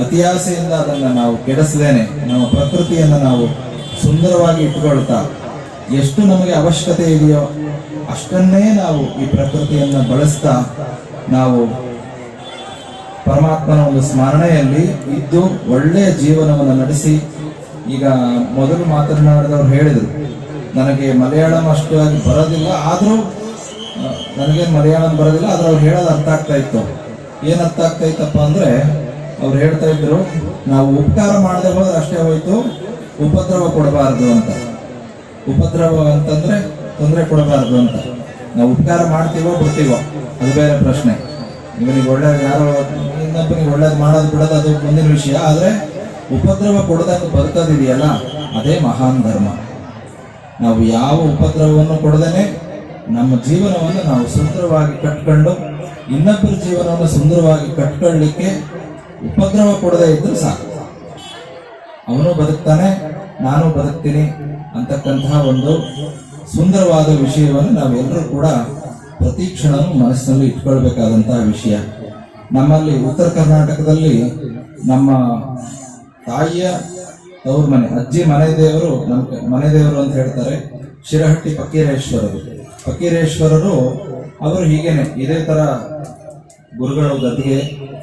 ಅತಿಯಾಸೆಯಿಂದ ಅದನ್ನು ನಾವು ಕೆಡಿಸದೇನೆ ನಮ್ಮ ಪ್ರಕೃತಿಯನ್ನು ನಾವು ಸುಂದರವಾಗಿ ಇಟ್ಟುಕೊಳ್ತಾ ಎಷ್ಟು ನಮಗೆ ಅವಶ್ಯಕತೆ ಇದೆಯೋ ಅಷ್ಟನ್ನೇ ನಾವು ಈ ಪ್ರಕೃತಿಯನ್ನು ಬಳಸ್ತಾ ನಾವು ಪರಮಾತ್ಮನ ಒಂದು ಸ್ಮರಣೆಯಲ್ಲಿ ಇದ್ದು ಒಳ್ಳೆಯ ಜೀವನವನ್ನು ನಡೆಸಿ. ಈಗ ಮೊದಲು ಮಾತನಾಡಿದವರು ಹೇಳಿದರು, ನನಗೆ ಮಲಯಾಳಂ ಅಷ್ಟಾಗಿ ಬರೋದಿಲ್ಲ, ಆದರೂ ನನಗೆ ಮಲಯಾಳಂ ಬರೋದಿಲ್ಲ, ಆದ್ರೆ ಅವ್ರು ಹೇಳೋದು ಅರ್ಥ ಆಗ್ತಾ ಇತ್ತು. ಏನು ಅರ್ಥ ಆಗ್ತಾ ಇತ್ತಪ್ಪ ಅಂದರೆ ಅವ್ರು ಹೇಳ್ತಾ ಇದ್ರು, ನಾವು ಉಪಕಾರ ಮಾಡದೆ ಹೋದ್ರೆ ಅಷ್ಟೇ ಹೋಯ್ತು, ಉಪದ್ರವ ಕೊಡಬಾರ್ದು ಅಂತ. ಉಪದ್ರವ ಅಂತಂದ್ರೆ ತೊಂದರೆ ಕೊಡಬಾರ್ದು ಅಂತ. ನಾವು ಉಪಕಾರ ಮಾಡ್ತೀವೋ ಬಿಡ್ತೀವೋ ಅದು ಬೇರೆ ಪ್ರಶ್ನೆ. ಇವನಿಗೆ ಒಳ್ಳೇದು ಯಾರೋ ಇನ್ನೊಬ್ಬನಿಗೆ ಒಳ್ಳೇದು ಮಾಡೋದು ಬಿಡೋದು ಅದು ಮುಂದಿನ ವಿಷಯ. ಆದರೆ ಉಪದ್ರವ ಕೊಡದಂಗೆ ಬದುಕೋದಿದೆಯಲ್ಲ ಅದೇ ಮಹಾನ್ ಧರ್ಮ. ನಾವು ಯಾವ ಉಪದ್ರವವನ್ನು ಕೊಡದೇನೆ ನಮ್ಮ ಜೀವನವನ್ನು ನಾವು ಸುಂದರವಾಗಿ ಕಟ್ಕೊಂಡು ಇನ್ನೊಬ್ಬರ ಜೀವನವನ್ನು ಸುಂದರವಾಗಿ ಕಟ್ಕೊಳ್ಳಿಕ್ಕೆ ಉಪದ್ರವ ಕೊಡದೇ ಇದ್ರೂ ಸಾಕು. ಅವನು ಬದುಕ್ತಾನೆ, ನಾನು ಬದುಕ್ತೀನಿ ಅಂತಕ್ಕಂತಹ ಒಂದು ಸುಂದರವಾದ ವಿಷಯವನ್ನು ನಾವೆಲ್ಲರೂ ಕೂಡ ಪ್ರತಿ ಕ್ಷಣವೂ ಮನಸ್ಸಿನಲ್ಲಿ ಇಟ್ಕೊಳ್ಬೇಕಾದಂತಹ ವಿಷಯ. ನಮ್ಮಲ್ಲಿ ಉತ್ತರ ಕರ್ನಾಟಕದಲ್ಲಿ ನಮ್ಮ ತಾಯಿಯ ತವ್ರ ಮನೆ, ಅಜ್ಜಿ ಮನೆ ದೇವರು, ನಮ್ಮ ಮನೆ ದೇವರು ಅಂತ ಹೇಳ್ತಾರೆ ಶಿರಹಟ್ಟಿ ಫಕೀರೇಶ್ವರರು. ಫಕೀರೇಶ್ವರರು ಅವರು ಹೀಗೇನೆ ಇದೇ ತರ ಗುರುಗಳು ಗದ್ದಿಗೆ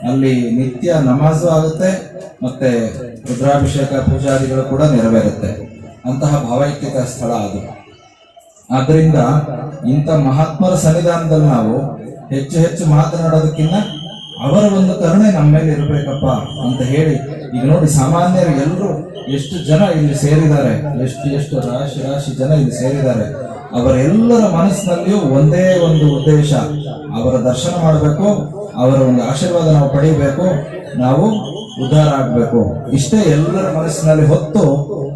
ಅಲ್ಲಿ ನಿತ್ಯ ನಮಾಜು ಆಗುತ್ತೆ, ಮತ್ತೆ ರುದ್ರಾಭಿಷೇಕ ಪೂಜಾದಿಗಳು ಕೂಡ ನೆರವೇರುತ್ತೆ. ಅಂತಹ ಭಾವೈಕ್ಯತಾ ಸ್ಥಳ ಅದು. ಆದ್ರಿಂದ ಇಂಥ ಮಹಾತ್ಮರ ಸನ್ನಿಧಾನದಲ್ಲಿ ನಾವು ಹೆಚ್ಚು ಹೆಚ್ಚು ಮಾತನಾಡೋದಕ್ಕಿಂತ ಅವರ ಒಂದು ಕರುಣೆ ನಮ್ಮ ಮೇಲೆ ಇರಬೇಕಪ್ಪ ಅಂತ ಹೇಳಿ, ಈಗ ನೋಡಿ ಸಾಮಾನ್ಯರು ಎಲ್ಲರೂ ಎಷ್ಟು ಜನ ಇಲ್ಲಿ ಸೇರಿದ್ದಾರೆ, ಎಷ್ಟು ರಾಶಿ ಜನ ಇಲ್ಲಿ ಸೇರಿದ್ದಾರೆ. ಅವರೆಲ್ಲರ ಮನಸ್ಸಿನಲ್ಲಿಯೂ ಒಂದೇ ಒಂದು ಉದ್ದೇಶ, ಅವರ ದರ್ಶನ ಮಾಡಬೇಕು, ಅವರ ಒಂದು ಆಶೀರ್ವಾದ ನಾವು ಪಡೆಯಬೇಕು, ನಾವು ಉದ್ಧಾರ ಆಗ್ಬೇಕು. ಇಷ್ಟೇ ಎಲ್ಲರ ಮನಸ್ಸಿನಲ್ಲಿ ಹೊತ್ತು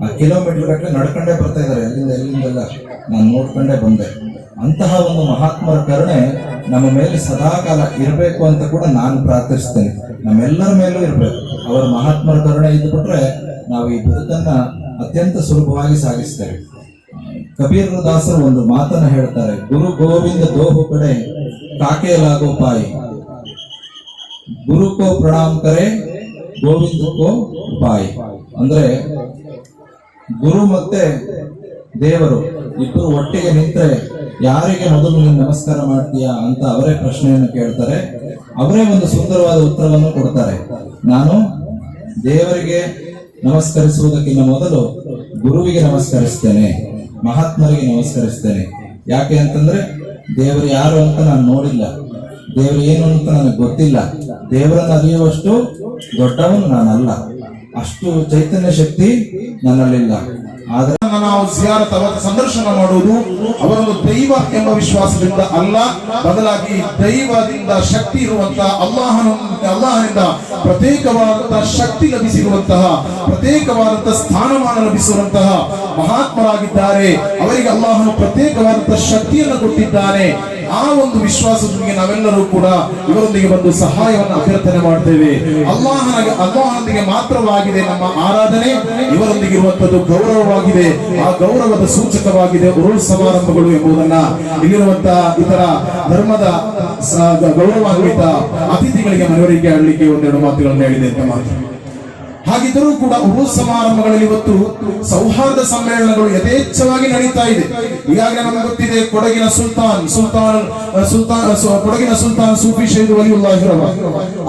ಆ ಕಿಲೋಮೀಟರ್ ಗಟ್ಟಲೆ ನಡ್ಕೊಂಡೇ ಬರ್ತಾ ಇದ್ದಾರೆ, ಎಲ್ಲಿಂದೆಲ್ಲ ನಾನು ನೋಡ್ಕೊಂಡೇ ಬಂದೆ. ಅಂತಹ ಒಂದು ಮಹಾತ್ಮರ ಕರುಣೆ ನಮ್ಮ ಮೇಲೆ ಸದಾಕಾಲ ಇರಬೇಕು ಅಂತ ಕೂಡ ನಾನು ಪ್ರಾರ್ಥಿಸ್ತೇನೆ. ನಮ್ಮೆಲ್ಲರ ಮೇಲೂ ಇರಬೇಕು ಅವರ ಮಹಾತ್ಮರ ಕರುಣೆ ಇದ್ದುಬಿಟ್ರೆ ನಾವು ಈ ಬದುಕನ್ನ ಅತ್ಯಂತ ಸುಲಭವಾಗಿ ಸಾಗಿಸ್ತೇವೆ. ಕಬೀರ್ ದಾಸರು ಒಂದು ಮಾತನ್ನ ಹೇಳ್ತಾರೆ, ಗುರು ಗೋವಿಂದ ದೋಹು ಕಡೆ ಕಾಕೆ ಲಾಗೋ ಪಾಯಿ, ಗುರು ಕೋ ಪ್ರಣಾಮ್ ಕರೆ ಗೋವಿಂದ ಕೋ ಪಾಯಿ. ಅಂದ್ರೆ ಗುರು ಮತ್ತೆ ದೇವರು ಇಬ್ಬರು ಒಟ್ಟಿಗೆ ನಿಂತರೆ ಯಾರಿಗೆ ಮೊದಲು ನೀನು ನಮಸ್ಕಾರ ಮಾಡ್ತೀಯಾ ಅಂತ ಅವರೇ ಪ್ರಶ್ನೆಯನ್ನು ಕೇಳ್ತಾರೆ. ಅವರೇ ಒಂದು ಸುಂದರವಾದ ಉತ್ತರವನ್ನು ಕೊಡ್ತಾರೆ. ನಾನು ದೇವರಿಗೆ ನಮಸ್ಕರಿಸುವುದಕ್ಕಿಂತ ಮೊದಲು ಗುರುವಿಗೆ ನಮಸ್ಕರಿಸ್ತೇನೆ, ಮಹಾತ್ಮರಿಗೆ ನಮಸ್ಕರಿಸ್ತೇನೆ. ಯಾಕೆ ಅಂತಂದ್ರೆ ದೇವರು ಯಾರು ಅಂತ ನಾನು ನೋಡಿಲ್ಲ, ದೇವರು ಏನು ಅಂತ ನನಗೆ ಗೊತ್ತಿಲ್ಲ, ದೇವರನ್ನು ಅರಿಯುವಷ್ಟು ದೊಡ್ಡವನು ನಾನಲ್ಲ, ಅಷ್ಟು ಚೈತನ್ಯ ಶಕ್ತಿ ನನ್ನಲ್ಲಿಲ್ಲ. ಆದ್ರೆ ನಾವು ಜಿಯಾರತ್ ಅವರ ಸಂದರ್ಶನ ಮಾಡುವುದು ಅವರೊಂದು ದೈವ ಎಂಬ ವಿಶ್ವಾಸದಿಂದ ಅಲ್ಲ, ಬದಲಾಗಿ ದೈವದಿಂದ ಶಕ್ತಿ ಇರುವಂತಹ ಅಲ್ಲಾಹನಿಂದ ಪ್ರತ್ಯೇಕವಾದಂತಹ ಶಕ್ತಿ ಲಭಿಸಿರುವಂತಹ, ಪ್ರತ್ಯೇಕವಾದಂತಹ ಸ್ಥಾನಮಾನ ಲಭಿಸಿರುವಂತಹ ಮಹಾತ್ಮರಾಗಿದ್ದಾರೆ. ಅವರಿಗೆ ಅಲ್ಲಾಹನು ಪ್ರತ್ಯೇಕವಾದಂತಹ ಶಕ್ತಿಯನ್ನು ಕೊಟ್ಟಿದ್ದಾನೆ. ಆ ಒಂದು ವಿಶ್ವಾಸದೊಂದಿಗೆ ನಾವೆಲ್ಲರೂ ಕೂಡ ಇವರೊಂದಿಗೆ ಬಂದು ಸಹಾಯವನ್ನು ಅಭ್ಯರ್ಥನೆ ಮಾಡ್ತೇವೆ. ಅಲ್ಲಾಹನೊಂದಿಗೆ ಮಾತ್ರವಾಗಿದೆ ನಮ್ಮ ಆರಾಧನೆ, ಇವರೊಂದಿಗೆ ಇರುವಂತದ್ದು ಗೌರವವಾಗಿದೆ. ಆ ಗೌರವದ ಸೂಚಕವಾಗಿದೆ ಉರುಳು ಸಮಾರಂಭಗಳು ಎಂಬುದನ್ನ ಇಲ್ಲಿರುವಂತಹ ಇತರ ಧರ್ಮದ ಗೌರವಾನ್ವಿತ ಅತಿಥಿಗಳಿಗೆ ಮನವರಿಕೆ ಆಡಲಿಕ್ಕೆ ಒಂದೆರಡು ಮಾತುಗಳನ್ನು ಹೇಳಿದೆ ಅಂತ ಮಾತು. ಹಾಗಿದ್ದರೂ ಕೂಡ ಉರುಳು ಸಮಾರಂಭಗಳಲ್ಲಿ ಇವತ್ತು ಸೌಹಾರ್ದ ಸಮ್ಮೇಳನಗಳು ಯಥೇಚ್ಛವಾಗಿ ನಡೀತಾ ಇದೆ. ಈಗಾಗಲೇ ನಮಗೆ ಗೊತ್ತಿದೆ, ಕೊಡಗಿನ ಸುಲ್ತಾನ್ ಸೂಫಿ ಶಹೀದ್ ವಲಿಯುಲ್ಲಾಹ್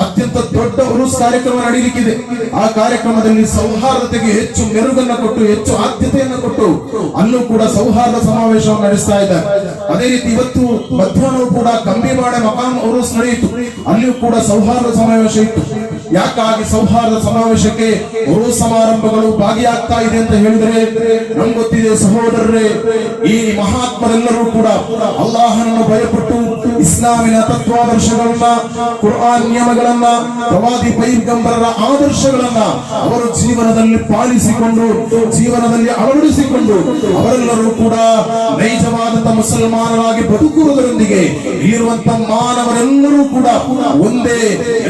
ಅತ್ಯಂತ ದೊಡ್ಡ ಉರುಸ್ ಕಾರ್ಯಕ್ರಮ ನಡೆಯಲಿಕ್ಕಿದೆ. ಆ ಕಾರ್ಯಕ್ರಮದಲ್ಲಿ ಸೌಹಾರ್ದತೆಗೆ ಹೆಚ್ಚು ಮೆರುಗನ್ನು ಕೊಟ್ಟು, ಹೆಚ್ಚು ಆದ್ಯತೆಯನ್ನು ಕೊಟ್ಟು ಅಲ್ಲೂ ಕೂಡ ಸೌಹಾರ್ದ ಸಮಾವೇಶವನ್ನು ನಡೆಸ್ತಾ ಇದ್ದಾರೆ. ಅದೇ ರೀತಿ ಇವತ್ತು ಮಧ್ಯಾಹ್ನವೂ ಕೂಡ ಕಂಬಿಬಾಡೆ ಮಕಾಂ ಉರುಸ್ ನಡೆಯಿತು, ಅಲ್ಲಿಯೂ ಕೂಡ ಸೌಹಾರ್ದ ಸಮಾವೇಶ ಇತ್ತು. ಯಾಕಾಗಿ ಸೌಹಾರ್ದ ಸಮಾವೇಶಕ್ಕೆ ಉರುಸ್ ಸಮಾರಂಭಗಳು ಭಾಗಿಯಾಗ್ತಾ ಇದೆ ಅಂತ ಹೇಳಿದರೆ ನಮ್ಗೆ ಗೊತ್ತಿದೆ ಸಹೋದರರೇ, ಈ ಮಹಾತ್ಮರೆಲ್ಲರೂ ಕೂಡ ಅಲ್ಲಾಹನನ್ನು ಭಯಪಟ್ಟು ಇಸ್ಲಾಮಿನ ತತ್ವಾದರ್ಶಗಳನ್ನ, ಕುರ್ಆನ್ ನಿಯಮಗಳನ್ನ, ಪ್ರವಾದಿ ಪೈಗಂಬರರ ಆದರ್ಶಗಳನ್ನ ಅವರು ಜೀವನದಲ್ಲಿ ಪಾಲಿಸಿಕೊಂಡು, ಜೀವನದಲ್ಲಿ ಅಳವಡಿಸಿಕೊಂಡು ಅವರೆಲ್ಲರೂ ಕೂಡ ನೈಜವಾದಂತಹ ಮುಸಲ್ಮಾನರಾಗಿ ಬದುಕುವುದರೊಂದಿಗೆ ಇಲ್ಲಿರುವಂತಹ ಮಾನವರೆಲ್ಲರೂ ಕೂಡ ಒಂದೇ,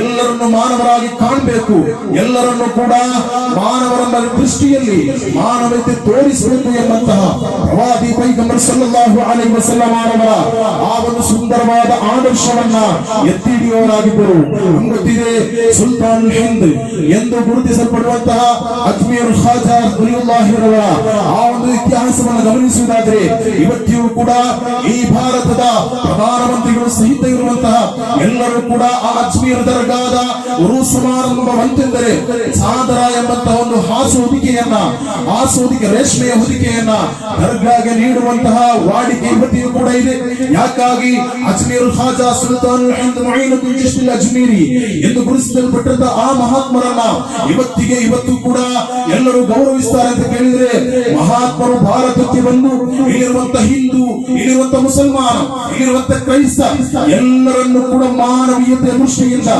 ಎಲ್ಲರನ್ನು ಮಾನವರಾಗಿ ಕಾಣಬೇಕು, ಎಲ್ಲರನ್ನು ಕೂಡ ಮಾನವರನ್ನ ದೃಷ್ಟಿಯಲ್ಲಿ ಮಾನವತೆ ತೋರಿಸಬೇಕು ಎಂಬಂತಹ ಪ್ರವಾದಿ ಪೈಗಂಬರ್ ಸಲ್ಲಲ್ಲಾಹು ಅಲೈಹಿ ವಸಲ್ಲಂ ಅವರ ಆ ಒಂದು ಸುಂದರವಾದ ಆದರ್ಶವನ್ನ ಎತ್ತಿ ಹಿಡಿಯುವವರಾಗಿದ್ದರು. ನಮ್ಗೆ ಗೊತ್ತಿದೆ, ಸುಲ್ತಾನ್ ಹಿಂದ್ ಎಂದು ಗುರುತಿಸಲ್ಪಡುವಂತಹ ಅಜ್ಮೀರ್ ಖಾಜಾ ವಲಿಯುಲ್ಲಾಹ್ ಅವರ ಆ ಒಂದು ಇತಿಹಾಸವನ್ನು ಗಮನಿಸುವುದಾದ್ರೆ ಇವತ್ತಿಯೂ ಕೂಡ ಈ ಭಾರತದ ಪ್ರಧಾನಮಂತ್ರಿಗಳು ಸಹಿತ ಇರುವಂತಹ ಎಲ್ಲರೂ ಕೂಡ ಆ ಅಜ್ಮೀರ್ ದರ್ಗಾದ ಉರುಸ್ ಸಮಾರಂಭವಂತೆಂದರೆ ಸಾದರ ಎಂಬಂತಹ ಒಂದು ಹಾಸು ರೇಷ್ಮೆಯ ಹೊದಿಕೆಯನ್ನ ದರ್ಗಾಗೆ ನೀಡುವಂತಹ ವಾಡಿಕೆ ಇವತ್ತಿಯೂ ಕೂಡ ಇದೆ. ಯಾಕಾಗಿ ಅಜ್ಮೀರ್ ಖಾಜಾ ಸುಲ್ತಾನ್ ಹಿಂದ್ ಮುঈನುದ್ದೀನ್ ಚಿಶ್ತಿ ಅಜ್ಮೀರಿ ಎಂದು ಗುರುತಿಸಲ್ಪಟ್ಟಂತಹ ಆ ಮಹಾತ್ಮರನ್ನ ಇವತ್ತು ಕೂಡ ಎಲ್ಲರೂ ಗೌರವಿಸ್ತಾರೆ ಅಂತ ಕೇಳಿದ್ರೆ, ಮಹಾತ್ಮರು ಭಾರತಕ್ಕೆ ಬಂದು ಇಲ್ಲಿರುವಂತಹ ಹಿಂದೂ, ಇಲ್ಲಿರುವಂತಹ ಮುಸಲ್ಮಾನ, ಇಲ್ಲಿರುವಂತಹ ಕ್ರೈಸ್ತ ಎಲ್ಲರನ್ನು ಕೂಡ ಮಾನವೀಯತೆಯ ದೃಷ್ಟಿಯಿಂದ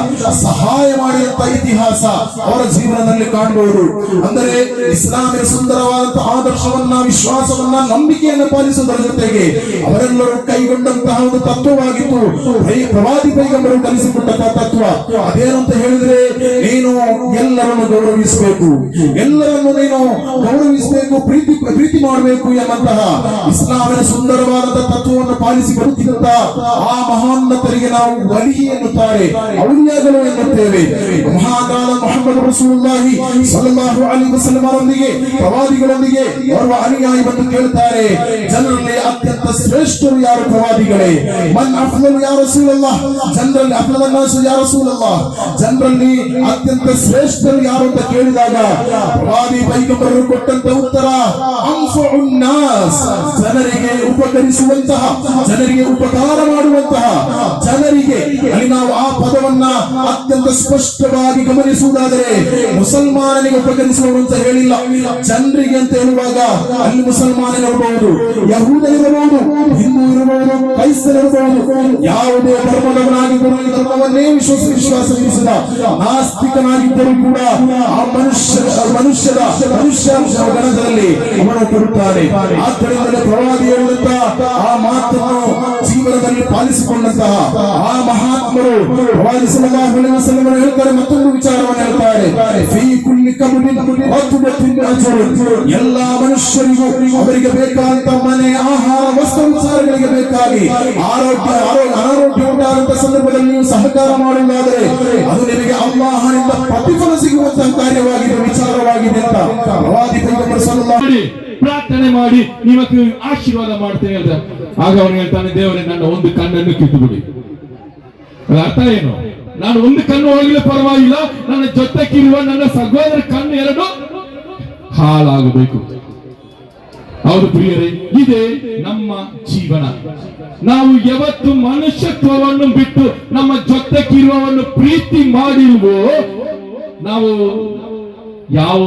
ಸಹಾಯ ಮಾಡಿದಂತ ಇತಿಹಾಸ ಅವರ ಜೀವನದಲ್ಲಿ ಕಾಣಬಹುದು. ಅಂದರೆ ಇಸ್ಲಾಮಿನ ಸುಂದರವಾದಂತಹ ಆದರ್ಶವನ್ನ, ವಿಶ್ವಾಸವನ್ನ, ನಂಬಿಕೆಯನ್ನು ಪಾಲಿಸುವುದರ ಜೊತೆಗೆ ಅವರೆಲ್ಲರೂ ಕೈಗೊಂಡಂತಹ ಒಂದು ತತ್ವವಾಗಿತ್ತು ಪ್ರವಾದಿ ಪೈಗಂಬರು ಕಲಿಸಿಕೊಟ್ಟಂತಹ ತತ್ವ. ಅದೇನಂತ ಹೇಳಿದ್ರೆ, ನೀನು ಎಲ್ಲರನ್ನು ಗೌರವಿಸಬೇಕು, ಎಲ್ಲರನ್ನು ನೀನು ಗೌರವಿಸಬೇಕು, ಪ್ರೀತಿ ಮಾಡಬೇಕು ಎಂಬಂತಹ ಇಸ್ಲಾಮಿನ ಸುಂದರವಾದಂತಹ ತತ್ವವನ್ನು ಪಾಲಿಸಿ ಬರುತ್ತಿದ್ದಂತ ಆ ಮಹಾನ್ನತರಿಗೆ ನಾವು ವಲಿ ಎನ್ನುತ್ತಾರೆ, ಔಲಿಯಾಗಳು ಎನ್ನುತ್ತೇವೆ. ಮಹಾನಾದ ಮುಹಮ್ಮದ್ ರಸೂಲುಲ್ಲಾಹಿ ಸಲ್ಲಲ್ಲಾಹು ಅಲೈಹಿ ವಸಲ್ಲಂ ಅವರೊಂದಿಗೆ, ಪ್ರವಾದಿಗಳೊಂದಿಗೆ ಅವರ ಅನುಯಾಯಿ ಬಂದು ಕೇಳ್ತಾರೆ, ಜನರಲ್ಲಿ ಅತ್ಯಂತ ಶ್ರೇಷ್ಠರು ಯಾರು ಪ್ರವಾದಿಗಳೇ? ಮನ್ ಅಫ್ಲಲ್ ಯಾ ರಸೂಲಲ್ಲಾಹ್, ಜನರಲ್ಲಿ ಅಫ್ಲಲ್ ನಾಸ್ ಯಾ ರಸೂಲಲ್ಲಾಹ್, ಜನರಲ್ಲಿ ಅತ್ಯಂತ ಶ್ರೇಷ್ಠರು ಯಾರು ಅಂತ ಕೇಳಿದಾಗ ಪ್ರವಾದಿ ಪೈಗಂಬರರು ಕೊಟ್ಟಂತ ಉತ್ತರ ಅಂಫುನ್ ನಾಸ್, ಜನರಿಗೆ ಉಪಕರಿಸುವಂತಹ, ಜನರಿಗೆ ಉಪಕಾರ ಮಾಡುವಂತಹ, ಜನರಿಗೆ. ಅಲ್ಲಿ ನಾವು ಆ ಪದವನ್ನ ಅತ್ಯಂತ ಸ್ಪಷ್ಟವಾಗಿ ಗಮನಿಸುವುದಾದರೆ ಮುಸಲ್ಮಾನನಿಗೆ ಉಪಕರಿಸುವವರು ಅಂತ ಹೇಳಿಲ್ಲ, ಜನರಿಗೆ ಅಂತ ಹೇಳುವಾಗ ಅಲ್ಲಿ ಮುಸಲ್ಮಾನನಿರಬಹುದು, ಯಹೂದನಿರಬಹುದು, ಹಿಂದೂ ಇರಬಹುದು, ಕ್ರೈಸ್ತನಿರಬಹುದು, ಯಾವುದೇ ಧರ್ಮದವನಾಗಿದ್ದರೂ ಈ ಧರ್ಮವನ್ನೇ ವಿಶ್ವಾಸವಿರಿಸಿದ ನಾಸ್ತಿಕನಾಗಿದ್ದರೂ ಕೂಡ ಆ ಮನುಷ್ಯ ಗಣದಲ್ಲಿ ಅವನು ಬರುತ್ತಾನೆ. ಆದ್ದರಿಂದಲೇ ಪ್ರವಾದಿ ಹೇಳಿದಂತಹ ಆ ಮಾತನ್ನು ಜೀವನದಲ್ಲಿ ಪಾಲಿಸಿಕೊಂಡಂತಹ ಆ ಮಹಾತ್ಮರು ಪ್ರವಾದಿ ಸಲ್ಲಲ್ಲಾಹು ಅಲೈಹಿ ವಸಲ್ಲಂ ಹೇಳ್ತಾರೆ, ಮತ್ತೊಂದು ವಿಚಾರವನ್ನು ಹೇಳ್ತಾರೆ, ಫೀ ಕುಲ್ಲಿ ಕಬ್ರಿನ್ ವತುಬತಿನ್ ಅಜ್ರುನ್, ಎಲ್ಲಾ ಮನುಷ್ಯರಿಗೂ ಅವರಿಗೆ ಬೇಕಾದಂತ ಮನೆ, ಆಹಾರ, ವಸ್ತ್ರ ವಿಚಾರಗಳಿಗೆ ಬೇಕಾಗಿ ಅನಾರೋಗ್ಯ ಉಂಟಾದಂತ ಸಂದರ್ಭದಲ್ಲಿ ನೀವು ಸಹಕಾರ ಮಾಡುವುದಾದರೆ ಅದು ನಿಮಗೆ ಅಲ್ಲಾಹನಿಂದ ಪ್ರತಿಫಲ ಸಿಗುವಂತಹ ಕಾರ್ಯವಾಗಿದೆ, ವಿಚಾರವಾಗಿದೆ ಅಂತ ಪ್ರವಾದಿ ಪೈಗಂಬರ್ ಸಲ್ಲಲ್ಲಾಹು ಪ್ರಾರ್ಥನೆ ಮಾಡಿ ನಿಮಗೆ ಆಶೀರ್ವಾದ ಮಾಡ್ತೇನೆ ಹೇಳ್ದ. ಆಗ ಅವನು ಹೇಳ್ತಾನೆ, ದೇವರೇ ನನ್ನ ಒಂದು ಕಣ್ಣನ್ನು ಕಿತ್ತುಬಿಡಿ. ಅರ್ಥ ಏನು? ನಾನು ಒಂದು ಕಣ್ಣು ಹೋಗಲಿ ಪರವಾಗಿಲ್ಲ, ನನ್ನ ಜೊತೆಗಿರುವ ನನ್ನ ಸಹೋದರ ಕಣ್ಣು ಎರಡು ಹಾಳಾಗಬೇಕು. ಹೌದು ಪ್ರಿಯರೇ, ಇದೇ ನಮ್ಮ ಜೀವನ. ನಾವು ಯಾವತ್ತು ಮನುಷ್ಯತ್ವವನ್ನು ಬಿಟ್ಟು ನಮ್ಮ ಜೊತೆಗಿರುವವನ್ನು ಪ್ರೀತಿ ಮಾಡಿಲ್ವೋ ನಾವು ಯಾವ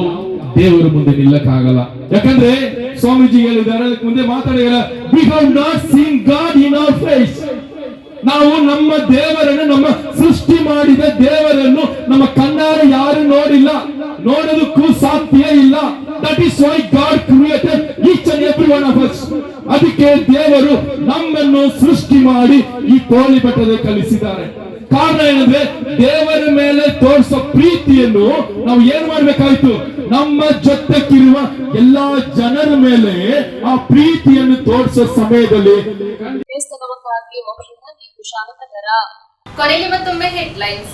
ದೇವರ ಮುಂದೆ ನಿಲ್ಲಕ್ಕಾಗಲ್ಲ. ಯಾಕಂದ್ರೆ ಸ್ವಾಮೀಜಿ ಹೇಳಿದ್ದಾರೆ, ಮುಂದೆ ಮಾತಾಡಿದ, we have not seen God in our face. ನಾವು ನಮ್ಮ ದೇವರನ್ನು, ನಮ್ಮ ಸೃಷ್ಟಿ ಮಾಡಿದ ದೇವರನ್ನು ನಮ್ಮ ಕಣ್ಣಾರೆ ಯಾರು ನೋಡಿಲ್ಲ, ನೋಡೋದಕ್ಕೂ ಸಾಧ್ಯ ಇಲ್ಲ. That is why God created each and every one of us. ಅದಕ್ಕೆ ದೇವರು ನಮ್ಮನ್ನು ಸೃಷ್ಟಿ ಮಾಡಿ ಈ ತೋಳಿ ಬೆಟ್ಟದಲ್ಲಿ ಕಲಿಸಿದ್ದಾರೆ. ಕಾರಣ ಏನಂದ್ರೆ, ದೇವರ ಮೇಲೆ ತೋರಿಸೋ ಪ್ರೀತಿಯನ್ನು ನಾವು ಏನ್ ಮಾಡ್ಬೇಕಾಯ್ತು, ನಮ್ಮ ಜೊತೆಗಿರುವ ಎಲ್ಲಾ ಜನರ ಮೇಲೆ ಆ ಪ್ರೀತಿಯನ್ನು ತೋರಿಸೋ ಸಮಯದಲ್ಲಿ ದೇವಸ್ಥಾನಕ್ಕಾಗಿ ಮೋಕ್ಷದ ನೀವು ಶಾಮಕದರ. ಕೊನೆಯಲ್ಲಿ ಮತ್ತೊಮ್ಮೆ ಹೆಡ್ಲೈನ್ಸ್.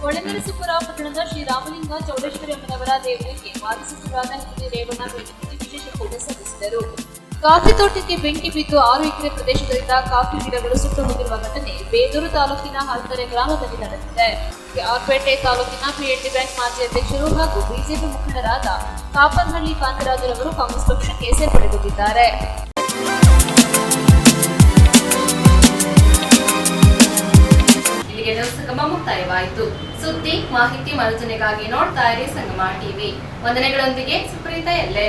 ಹೊಳೆನರಸೀಪುರ ಪಟ್ಟಣದ ಶ್ರೀ ರಾಮಲಿಂಗ ಚೌಡೇಶ್ವರಿ ಅಮ್ಮನವರ ದೇವರಿಗೆ ವಾದಿಸುತ್ತಿರುವ ಹಿರಿಯ ರೇವಣ್ಣ ಭೇಟಿ ನೀಡಿ ವಿಶೇಷ ಪೂಜೆ ಸಲ್ಲಿಸಿದರು. ಕಾಫಿ ತೋಟಕ್ಕೆ ಬೆಂಕಿ ಬಿದ್ದು 6 ಎಕರೆ ಪ್ರದೇಶಗಳಿಂದ ಕಾಫಿ ಗಿಡಗಳು ಸುಟ್ಟು ಹೋಗಿರುವ ಘಟನೆ ಬೇದೂರು ತಾಲೂಕಿನ ಹಲ್ತರೆ ಗ್ರಾಮದಲ್ಲಿ ನಡೆದಿದೆ. ಆರ್ಪೇಟೆ ತಾಲೂಕಿನ ಪಿಎಲ್ಡಿ ಬ್ಯಾಂಕ್ ಮಾಜಿ ಅಧ್ಯಕ್ಷರು ಹಾಗೂ ಬಿಜೆಪಿ ಮುಖಂಡರಾದ ಕಾಪರ್ಹಳ್ಳಿ ಕಾಂತರಾಜರವರು ಕಾಂಗ್ರೆಸ್ ಪಕ್ಷಕ್ಕೆ ಸೇರ್ಪಡೆಗೊಂಡಿದ್ದಾರೆ. ಇಲ್ಲಿಗೆ ಸಂಗಮ ಮುಕ್ತಾಯವಾಯಿತು. ಸುದ್ದಿ ಮಾಹಿತಿ ಮನೋರಂಜನೆಗಾಗಿ ನೋಡ್ತಾ ಇರಿ ಸಂಗಮ ಟಿವಿ. ವಂದನೆಗಳೊಂದಿಗೆ ಸುಪ್ರೀತಾ ಎಲ್ಲೆ.